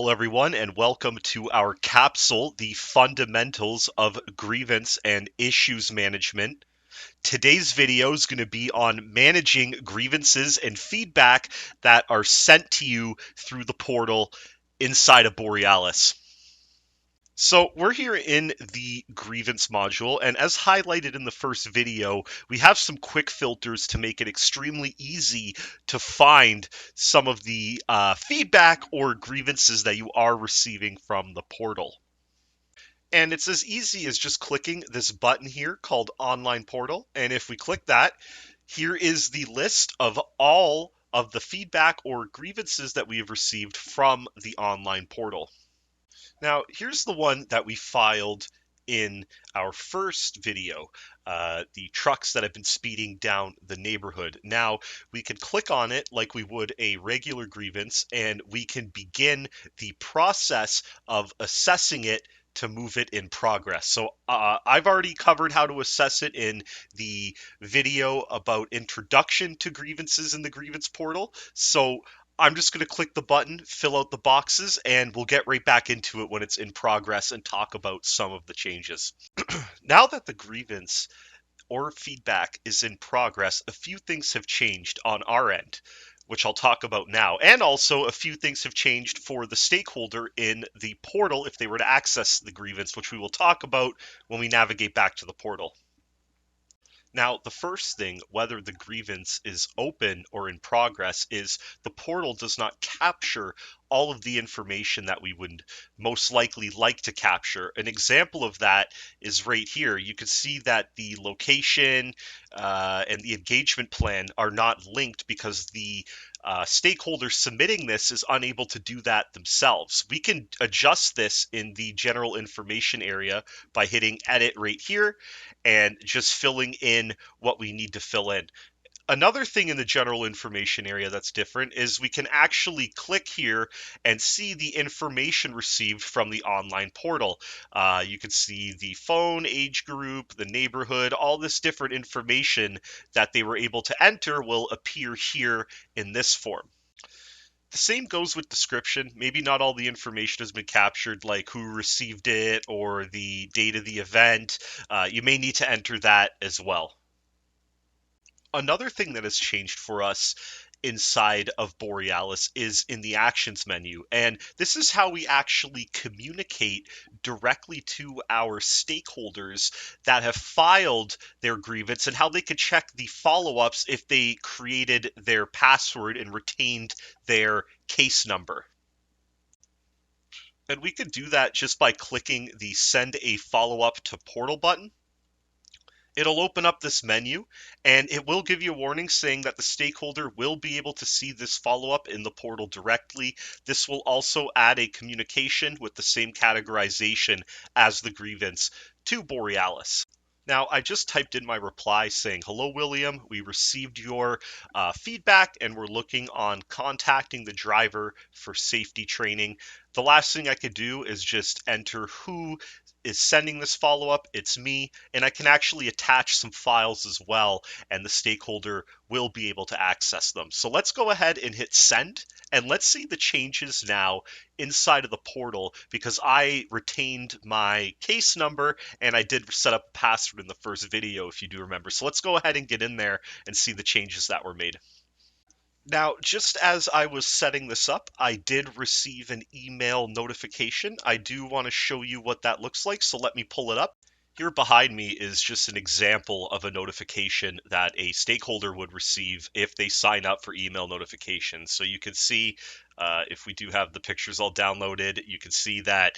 Hello, everyone, and welcome to our capsule, The Fundamentals of Grievance and Issues Management. Today's video is going to be on managing grievances and feedback that are sent to you through the portal inside of Borealis. So we're here in the grievance module, and as highlighted in the first video, we have some quick filters to make it extremely easy to find some of the feedback or grievances that you are receiving from the portal. And it's as easy as just clicking this button here called Online Portal, and if we click that, here is the list of all of the feedback or grievances that we have received from the online portal. Now, here's the one that we filed in our first video, the trucks that have been speeding down the neighborhood. Now, we can click on it like we would a regular grievance, and we can begin the process of assessing it to move it in progress. So I've already covered how to assess it in the video about introduction to grievances in the grievance portal. So I'm just going to click the button, fill out the boxes, and we'll get right back into it when it's in progress and talk about some of the changes. Now that the grievance or feedback is in progress, a few things have changed on our end, which I'll talk about now. And also a few things have changed for the stakeholder in the portal if they were to access the grievance, which we will talk about when we navigate back to the portal. Now, the first thing, whether the grievance is open or in progress, is the portal does not capture all of the information that we would most likely like to capture. An example of that is right here. You can see that the location and the engagement plan are not linked because the stakeholder submitting this is unable to do that themselves. We can adjust this in the general information area by hitting edit right here and just filling in what we need to fill in. Another thing in the general information area that's different is we can actually click here and see the information received from the online portal. You can see the phone, age group, the neighborhood, all this different information that they were able to enter will appear here in this form. The same goes with description. Maybe not all the information has been captured, like who received it or the date of the event. You may need to enter that as well. Another thing that has changed for us inside of Borealis is in the actions menu. And this is how we actually communicate directly to our stakeholders that have filed their grievance and how they could check the follow-ups if they created their password and retained their case number. And we could do that just by clicking the Send a Follow-up to Portal button. It'll open up this menu and it will give you a warning saying that the stakeholder will be able to see this follow-up in the portal directly. This will also add a communication with the same categorization as the grievance to Borealis. Now, I just typed in my reply saying, "Hello, William. We received your feedback and we're looking on contacting the driver for safety training." The last thing I could do is just enter who is sending this follow-up. It's me, and I can actually attach some files as well, and the stakeholder will be able to access them. So let's go ahead and hit send, and let's see the changes now inside of the portal because I retained my case number and I did set up a password in the first video, if you do remember. So let's go ahead and get in there and see the changes that were made. Now, just as I was setting this up, I did receive an email notification. I do want to show you what that looks like, so let me pull it up. Here behind me is just an example of a notification that a stakeholder would receive if they sign up for email notifications. So you can see if we do have the pictures all downloaded, you can see that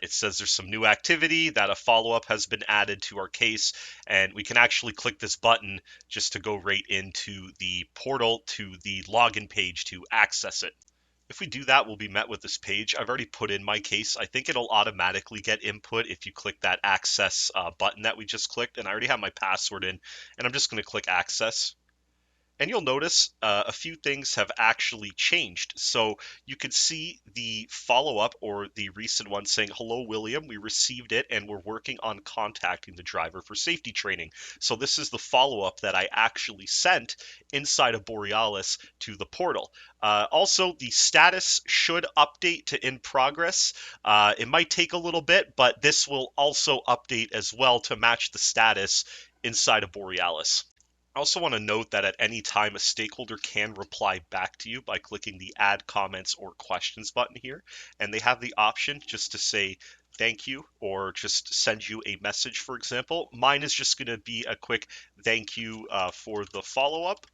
it says there's some new activity, that a follow-up has been added to our case, and we can actually click this button just to go right into the portal to the login page to access it. If we do that, we'll be met with this page. I've already put in my case. I think it'll automatically get input if you click that access button that we just clicked, and I already have my password in, and I'm just going to click access. And you'll notice a few things have actually changed. So you can see the follow-up or the recent one saying, "Hello, William, we received it and we're working on contacting the driver for safety training." So this is the follow-up that I actually sent inside of Borealis to the portal. Also, the status should update to in progress. It might take a little bit, but this will also update as well to match the status inside of Borealis. I also want to note that at any time a stakeholder can reply back to you by clicking the add comments or questions button here. And they have the option just to say thank you or just send you a message, for example. Mine is just going to be a quick thank you for the follow-up.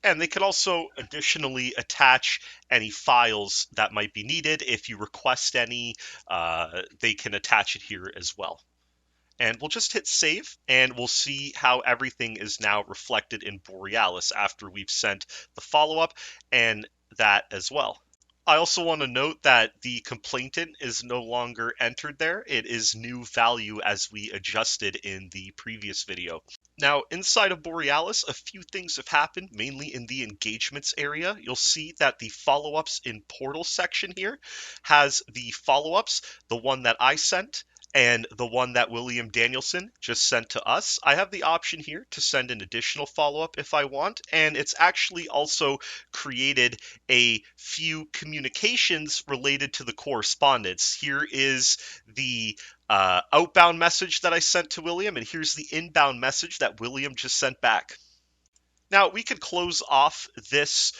And they can also additionally attach any files that might be needed. If you request any, they can attach it here as well. And we'll just hit save and we'll see how everything is now reflected in Borealis after we've sent the follow-up and that as well. I also want to note that the complainant is no longer entered there. It is new value as we adjusted in the previous video. Now, inside of Borealis, a few things have happened, mainly in the engagements area. You'll see that the follow-ups in portal section here has the follow-ups, the one that I sent, and the one that William Danielson just sent to us. I have the option here to send an additional follow-up if I want, and it's actually also created a few communications related to the correspondence. Here is the outbound message that I sent to William, and here's the inbound message that William just sent back. Now, we could close off this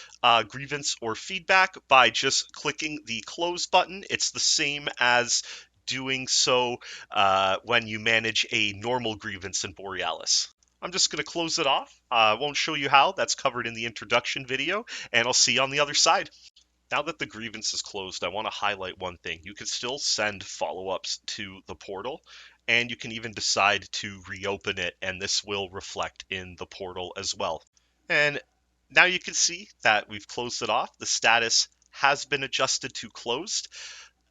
grievance or feedback by just clicking the close button. It's the same as doing so when you manage a normal grievance in Borealis. I'm just going to close it off. I won't show you how. That's covered in the introduction video, and I'll see you on the other side. Now that the grievance is closed, I want to highlight one thing. You can still send follow-ups to the portal, and you can even decide to reopen it, and this will reflect in the portal as well. And now you can see that we've closed it off. The status has been adjusted to closed,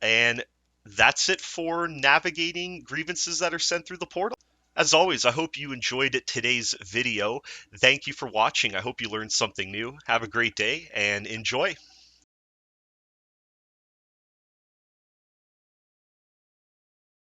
and that's it for navigating grievances that are sent through the portal. As always, I hope you enjoyed today's video. Thank you for watching. I hope you learned something new. Have a great day and enjoy.